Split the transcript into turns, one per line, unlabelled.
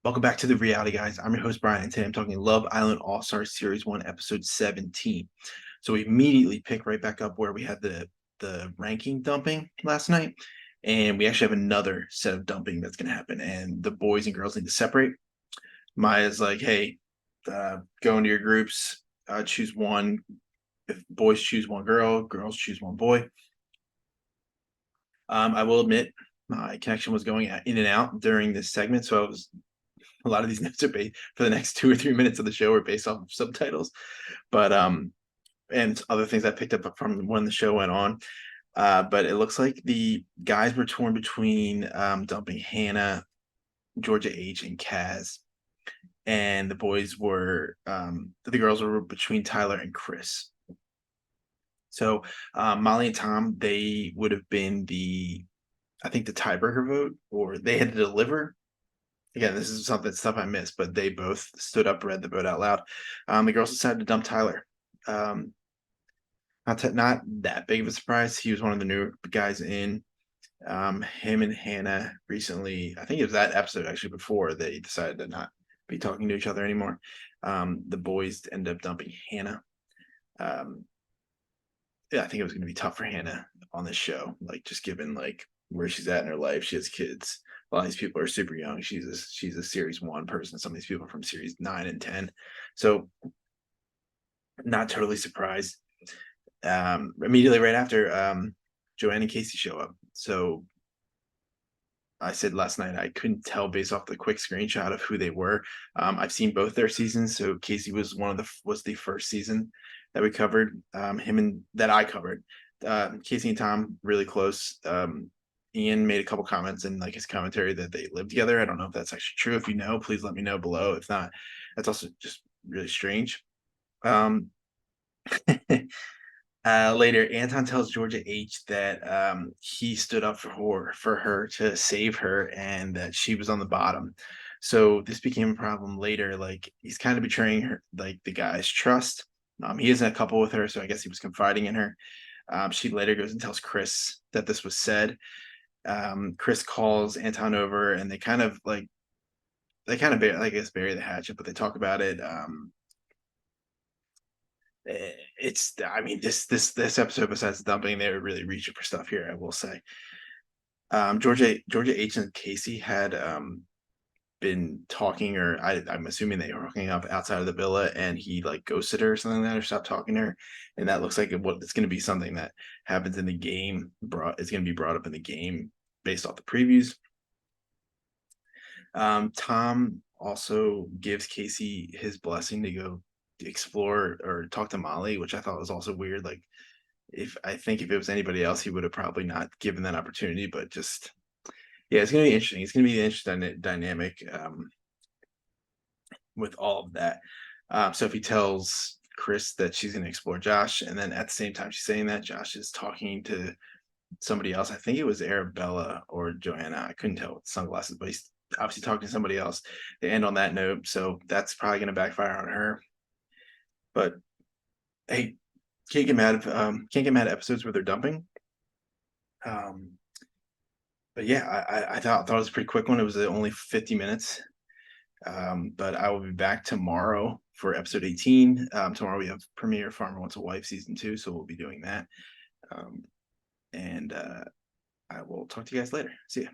Welcome back to the reality, guys. I'm your host, Brian, and today I'm talking Love Island All Stars Series 1, Episode 17. So we immediately pick right back up where we had the ranking dumping last night, and we actually have another set of dumping that's going to happen, and the boys and girls need to separate. Maya's like, hey, go into your groups, choose one. If boys choose one girl, girls choose one boy. I will admit, my connection was going in and out during this segment, so I was a lot of these notes are based for the next 2 or 3 minutes of the show are based off of subtitles, but and other things I picked up from when the show went on. But it looks like the guys were torn between dumping Hannah, Georgia H, and Kaz, and the boys were the girls were between Tyler and Chris. So Molly and Tom, they would have been I think the tiebreaker vote, or they had to deliver. Again, this is stuff I missed, but they both stood up, read the vote out loud. The girls decided to dump Tyler. Um, not that big of a surprise. He was one of the new guys in. Him and Hannah recently, I think it was that episode actually before they decided to not be talking to each other anymore. The boys ended up dumping Hannah. Yeah, I think it was going to be tough for Hannah on this show, like just given like where she's at in her life. She has kids. A lot of these people are super young. She's a series 1 person. Some of these people are from series 9 and 10. So not totally surprised. Immediately right after, Joanne and Casey show up. So I said last night I couldn't tell based off the quick screenshot of who they were. I've seen both their seasons. So Casey was was the first season that we covered. Him and that I covered. Casey and Tom really close. Ian made a couple comments in like his commentary that they live together. I don't know if that's actually true. If you know, please let me know below. If not, that's also just really strange. Um, later, Anton tells Georgia H that he stood up for her to save her and that she was on the bottom. So this became a problem later. Like he's kind of betraying her, like the guy's trust. He is in a couple with her, so I guess he was confiding in her. She later goes and tells Chris that this was said. Chris calls Anton over, and they kind of I guess bury the hatchet, but they talk about it. It's I mean this episode besides the dumping, they were really reaching for stuff here, I will say. Georgia H and Casey had been talking, or I'm assuming they were hooking up outside of the villa, and he like ghosted her or something like that, or stopped talking to her, and that looks like it's going to be something that happens in the game. It's going to be brought up in the game based off the previews. Tom also gives Casey his blessing to go explore or talk to Molly, which I thought was also weird. Like, if it was anybody else, he would have probably not given that opportunity. But just yeah, it's gonna be interesting. It's gonna be an interesting dynamic with all of that. So if he tells Chris that she's gonna explore Josh, and then at the same time she's saying that Josh is talking to somebody else. I think it was Arabella or Joanna. I couldn't tell with sunglasses, but he's obviously talking to somebody else. They end on that note, so that's probably going to backfire on her. But hey, can't get mad at episodes where they're dumping. Um, but yeah, I thought it was a pretty quick one. It was only 50 minutes. But I will be back tomorrow for episode 18. Tomorrow we have premiere Farmer Wants a Wife season 2, so we'll be doing that. And I will talk to you guys later. See ya.